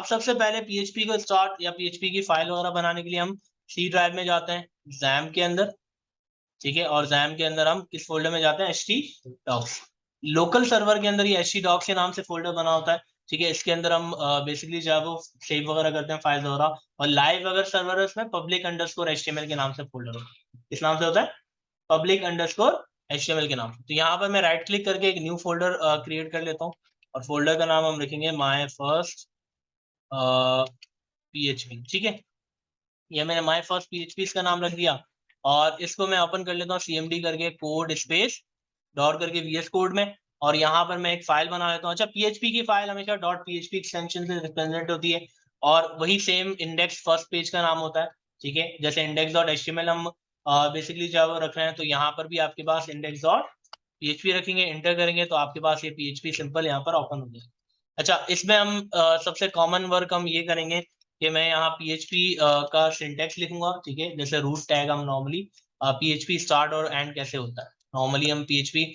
अब सबसे पहले पीएचपी को स्टार्ट या पीएचपी की फाइल वगैरह बनाने के लिए हम सी ड्राइव में जाते हैं, जैम के अंदर, ठीक है। और जैम के अंदर हम किस फोल्डर में जाते हैं, htdocs। लोकल सर्वर के अंदर ये htdocs के नाम से फोल्डर बना होता है, ठीक है। इसके अंदर हम बेसिकली जो है वो सेव वगैरह करते हैं फाइल्स वगैरह। और लाइव अगर सर्वर है उसमें पब्लिक अंडरस्कोर html के नाम से फोल्डर होता है। इस नाम से होता है पब्लिक अंडरस्कोर html के नाम से। तो यहाँ पर मैं राइट क्लिक करके एक न्यू फोल्डर क्रिएट कर लेता हूँ और फोल्डर का नाम हम लिखेंगे माई फर्स्ट PHP, ठीक है। ये मैंने माई फर्स्ट PHP इसका नाम रख दिया और इसको मैं ओपन कर लेता हूँ cmd करके कोड स्पेस डॉट करके VS कोड में। और यहाँ पर मैं एक फाइल बना लेता हूँ। अच्छा, PHP की फाइल हमेशा .php एक्सटेंशन से रिप्रेजेंट होती है और वही सेम इंडेक्स फर्स्ट पेज का नाम होता है, ठीक है। जैसे index.html हम बेसिकली जब रख रहे हैं तो यहाँ पर भी आपके पास index.php रखेंगे, इंटर करेंगे तो आपके पास ये PHP सिंपल यहाँ पर ओपन हो जाएगा। अच्छा, इसमें हम सबसे कॉमन वर्क हम ये करेंगे कि मैं यहाँ PHP का सिंटेक्स लिखूंगा, ठीक है। जैसे रूट टैग हम नॉर्मली PHP स्टार्ट और एंड कैसे होता है, नॉर्मली हम PHP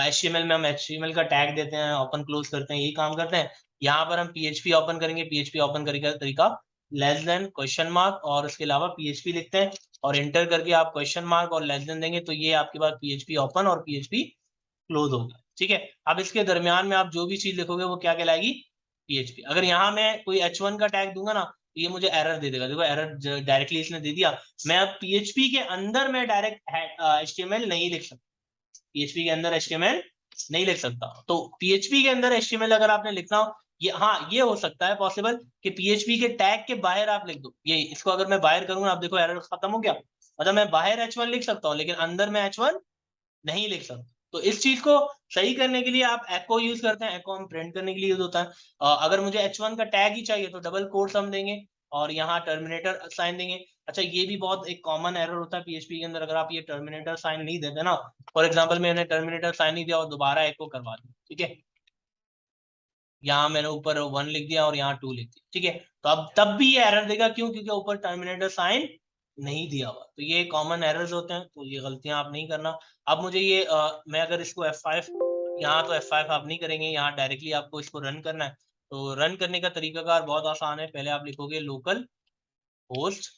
HTML में हम HTML का टैग देते हैं, ओपन क्लोज करते हैं, यही काम करते हैं। यहाँ पर हम PHP ओपन करेंगे, PHP ओपन करने का तरीका लेस देन क्वेश्चन मार्क और उसके अलावा PHP लिखते हैं और इंटर करके आप क्वेश्चन मार्क और लेस देन देंगे तो ये आपके पास PHP ओपन और PHP क्लोज होगा, ठीक है। अब इसके दरमियान में आप जो भी चीज लिखोगे वो क्या कहलाएगी, PHP। अगर यहाँ मैं कोई H1 का टैग दूंगा ना तो ये मुझे एरर दे देगा। देखो एरर डायरेक्टली इसने दे दिया। मैं अब PHP के अंदर मैं डायरेक्ट HTML नहीं लिख सकता, PHP के अंदर HTML नहीं लिख सकता। तो PHP के अंदर HTML अगर आपने लिखना हो, ये हाँ ये हो सकता है पॉसिबल कि PHP के टैग के बाहर आप लिख दो। ये इसको अगर मैं बाहर करूंगा, आप देखो एरर खत्म हो गया। मतलब मैं बाहर H1 लिख सकता हूँ लेकिन अंदर मैं H1 नहीं लिख सकता। तो इस चीज को सही करने के लिए आप एको यूज करते हैं। एको हम प्रिंट करने के लिए यूज होता है। अगर मुझे H1 का टैग ही चाहिए तो डबल कोट्स हम देंगे और यहाँ टर्मिनेटर साइन देंगे। अच्छा, ये भी बहुत एक कॉमन एरर होता है PHP के अंदर, अगर आप ये टर्मिनेटर साइन नहीं देते ना, फॉर एग्जांपल मैंने टर्मिनेटर साइन नहीं दिया और दोबारा एको करवा दिया, ठीक है। यहाँ मैंने ऊपर 1 लिख दिया और यहाँ 2 लिख दिया, ठीक है। तो अब तब भी ये एरर देगा, क्यों? क्योंकि ऊपर टर्मिनेटर साइन नहीं दिया हुआ। तो ये कॉमन एरर्स होते हैं, तो ये गलतियां आप नहीं करना। अब मुझे ये मैं अगर इसको F5, यहाँ तो F5 आप नहीं करेंगे, यहाँ डायरेक्टली आपको इसको रन करना है। तो रन करने का तरीकाकार बहुत आसान है। पहले आप लिखोगे लोकल होस्ट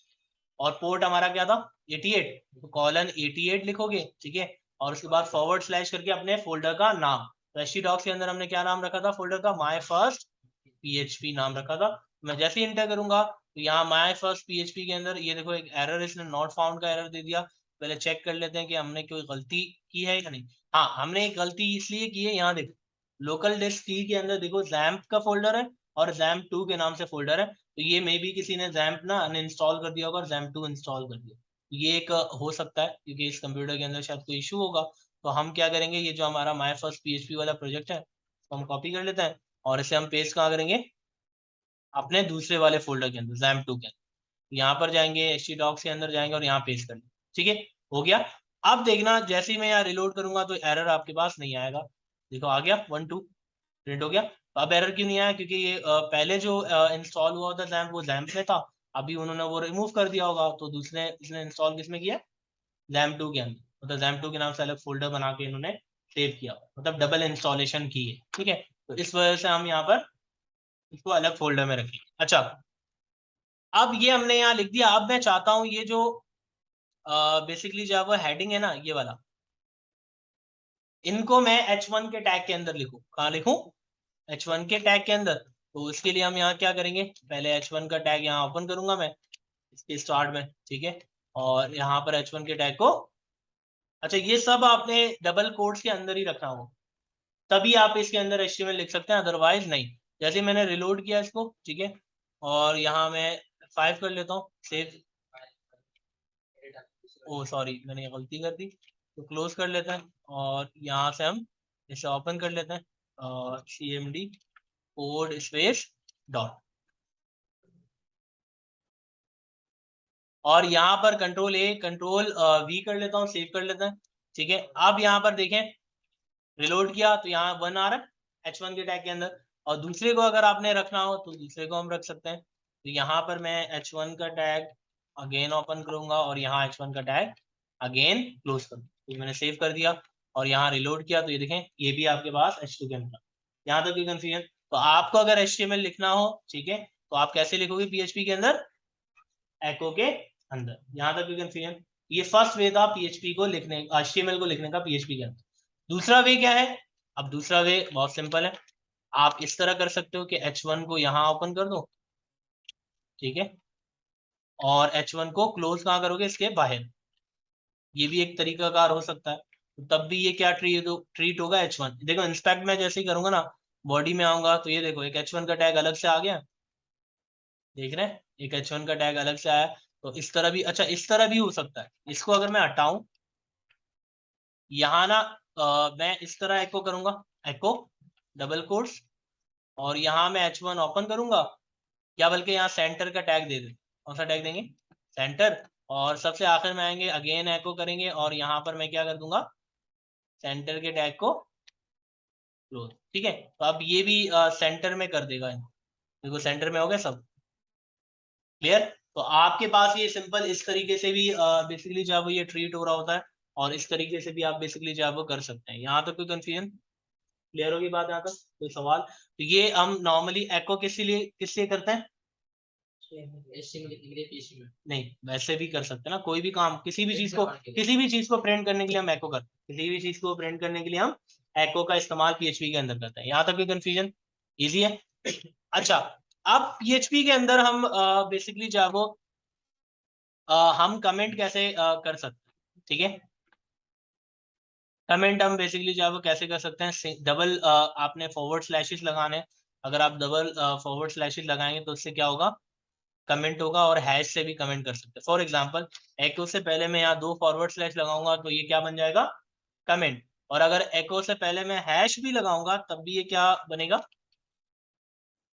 और पोर्ट हमारा क्या था, 88, तो कॉलन 88 लिखोगे, ठीक है। और उसके बाद फॉरवर्ड स्लैश करके अपने फोल्डर का नाम, तो htdocs के अंदर हमने क्या नाम रखा था फोल्डर का, माई फर्स्ट PHP नाम रखा था। मैं जैसे ही इंटर करूंगा तो यहाँ माई फर्स्ट PHP के अंदर ये देखो एक एरर, इसने नॉट फाउंड का एरर दे दिया। पहले चेक कर लेते हैं कि हमने कोई गलती की है या नहीं। हाँ, हमने एक गलती इसलिए की है, यहाँ देखो लोकल डिस्क सी के अंदर देखो जैम्प का फोल्डर है और ZAMP2 के नाम से फोल्डर है। तो ये मे बी किसी ने ZAMP ना अनइंस्टॉल कर दिया होगा और ZAMP2 इंस्टॉल कर दिया। ये एक हो सकता है क्योंकि इस कंप्यूटर के अंदर शायद कोई इशू होगा। तो हम क्या करेंगे, ये जो हमारा माई फर्स्ट PHP वाला प्रोजेक्ट है तो हम कॉपी कर लेते हैं और इसे हम पेस्ट कहाँ करेंगे, अपने दूसरे वाले फोल्डर के अंदर ZAMP2 के अंदर। यहाँ पर जाएंगे htdocs के अंदर जाएंगे और यहाँ पेस्ट कर लेंगे, ठीक है। हो गया। अब देखना जैसे ही मैं यहाँ रिलोड करूंगा तो एरर आपके पास नहीं आएगा। देखो आ गया 1 2 प्रिंट हो गया। तो अब एरर क्यों नहीं आया, क्योंकि ये पहले जो इंस्टॉल हुआ था जैम्प वो जैम्प में था, अभी उन्होंने वो रिमूव कर दिया होगा तो दूसरे इसने इंस्टॉल किसमें किया, ZAMP2 के अंदर। मतलब ZAMP2 के नाम से अलग फोल्डर बना के इन्होंने सेव किया, मतलब डबल इंस्टॉलेशन की है, ठीक है। तो इस वजह से हम यहाँ पर इसको अलग फोल्डर में रखेंगे। अच्छा, अब ये हमने यहाँ लिख दिया। अब मैं चाहता हूँ ये जो बेसिकली जो है हेडिंग है ना ये वाला, इनको मैं H1 के टैग के अंदर लिखूं। कहाँ लिखूं, H1 के टैग के अंदर। तो इसके लिए हम यहाँ क्या करेंगे, पहले H1 का टैग यहाँ ओपन करूंगा मैं इसके स्टार्ट में, ठीक है। और यहाँ पर H1 के टैग को, अच्छा ये सब आपने डबल कोट्स के अंदर ही रखना हो, तभी आप इसके अंदर HTML लिख सकते हैं, अदरवाइज नहीं। जैसे मैंने रिलोड किया इसको, ठीक है, और यहाँ मैं 5 कर लेता हूँ सेव। ओ सॉरी, मैंने ये गलती कर दी। तो क्लोज कर लेते हैं और यहाँ से हम इसे ओपन कर लेते हैं cmd कोड स्पेस डॉट, और यहाँ पर कंट्रोल A कंट्रोल V कर लेता हूँ, सेव कर लेते हैं, ठीक है। अब यहाँ पर देखें रिलोड किया तो यहाँ 1 आ रहा है H1 के टैग के अंदर, और दूसरे को अगर आपने रखना हो तो दूसरे को हम रख सकते हैं। तो यहाँ पर मैं H1 का टैग अगेन ओपन करूंगा और यहाँ H1 का टैग अगेन क्लोज करूंगा। तो मैंने सेव कर दिया और यहाँ रिलोड किया तो ये देखें ये भी आपके पास H2 के अंदर। यहाँ तक कोई कंफ्यूजन? तो आपको अगर HTML लिखना हो, ठीक है, तो आप कैसे लिखोगे पीएचपी के अंदर, एको के अंदर। यहां तक कोई कंफ्यूजन? ये फर्स्ट वे था पीएचपी को लिखने, HTML को लिखने का पीएचपी के अंदर। दूसरा वे क्या है? अब दूसरा वे बहुत सिंपल है, आप इस तरह कर सकते हो कि H1 को यहां ओपन कर दो, ठीक है, और H1 को क्लोज कहां करोगे, इसके बाहर। ये भी एक तरीका कार हो सकता है, तो तब भी ये क्या ट्रीट होगा, H1। देखो इंस्पेक्ट में जैसे ही करूंगा ना, बॉडी में आऊंगा तो ये देखो एक H1 का टैग अलग से आ गया, देख रहे हैं, एक H1 का टैग अलग से आया। तो इस तरह भी, अच्छा इस तरह भी हो सकता है। इसको अगर मैं हटाऊं, यहाँ ना मैं इस तरह एको करूंगा, एको डबल कोट्स, और यहाँ मैं H1 ओपन करूंगा, या बल्कि यहाँ सेंटर का टैग दे दें। कौन सा टैग देंगे, सेंटर। और सबसे आखिर में आएंगे, अगेन एको करेंगे, और यहाँ पर मैं क्या कर दूंगा, सेंटर के टैग को क्लोज, ठीक है। तो अब ये भी सेंटर में कर देगा, देखो सेंटर में हो गया सब क्लियर। तो आपके पास ये सिंपल इस तरीके से भी बेसिकली जो है वो ये ट्रीट हो रहा होता है, और इस तरीके से भी आप बेसिकली जो है वो कर सकते हैं। यहाँ तक कोई कंफ्यूजन, क्लियर होगी बात? यहाँ तक कोई सवाल? तो ये हम नॉर्मली एको किस लिए करते हैं, नहीं वैसे भी कर सकते हैं ना, कोई भी काम, किसी भी चीज को प्रिंट करने के लिए हम एको करते हैं, किसी भी चीज को प्रिंट करने के लिए हम एको का इस्तेमाल पीएचपी के अंदर करते हैं। यहाँ तक कोई कंफ्यूजन, इजी है? अच्छा, अब पीएचपी के अंदर हम बेसिकली जो है वो हम कमेंट कैसे कर सकते हैं, ठीक है। कमेंट हम बेसिकली जो है वो कैसे कर सकते हैं, डबल आपने फॉरवर्ड स्लैशेस लगाने, अगर आप डबल फॉरवर्ड स्लैशेस लगाएंगे तो उससे क्या होगा, कमेंट होगा, और हैश से भी कमेंट कर सकते हैं। फॉर एग्जांपल एको से पहले मैं यहाँ 2 फॉरवर्ड स्लैश लगाऊंगा तो ये क्या बन जाएगा, कमेंट। और अगर एको से पहले मैं हैश भी लगाऊंगा तब भी ये क्या बनेगा,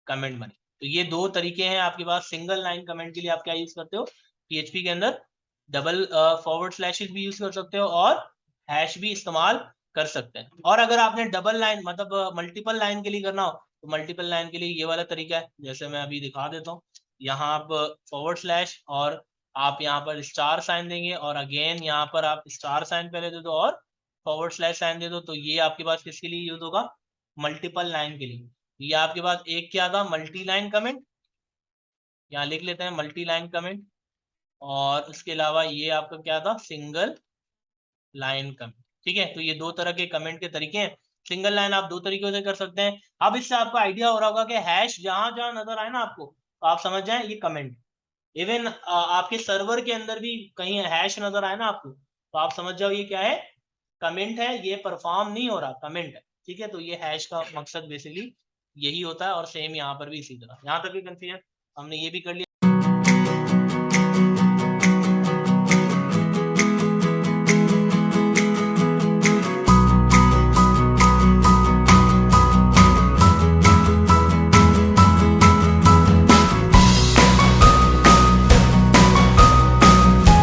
कमेंट बने। तो ये 2 तरीके हैं आपके पास। सिंगल लाइन कमेंट के लिए आप क्या यूज करते हो पीएचपी के अंदर, डबल फॉरवर्ड स्लैशेस भी यूज कर सकते हो, और हैश भी इस्तेमाल कर सकते हैं। और अगर आपने डबल लाइन मतलब मल्टीपल लाइन के लिए करना हो तो मल्टीपल लाइन के लिए ये वाला तरीका है, जैसे मैं अभी दिखा देता हूँ। यहाँ आप फॉरवर्ड स्लैश और आप यहाँ पर स्टार साइन देंगे, और अगेन यहाँ पर आप स्टार साइन पहले दे दो और फॉरवर्ड स्लैश साइन दे दो, तो ये आपके पास किसके लिए यूज होगा, मल्टीपल लाइन के लिए। ये आपके पास एक क्या था, मल्टी लाइन कमेंट, यहाँ लिख लेते हैं मल्टी लाइन कमेंट। और उसके अलावा ये आपका क्या था, सिंगल लाइन कमेंट, ठीक है। तो ये 2 तरह के कमेंट के तरीके हैं। सिंगल लाइन आप 2 तरीकों से कर सकते हैं। अब इससे आपको आइडिया हो रहा होगा कि हैश जहां जहां नजर आए ना आपको, तो आप समझ जाए ये कमेंट। इवन आपके सर्वर के अंदर भी कहीं हैश नजर आए ना आपको, तो आप समझ जाओ ये क्या है, कमेंट है, ये परफॉर्म नहीं हो रहा, कमेंट है, ठीक है। तो ये हैश का मकसद बेसिकली यही होता है, और सेम यहाँ पर भी इसी तरह। यहाँ तक भी कंफ्यूजन, हमने ये भी कर लिया।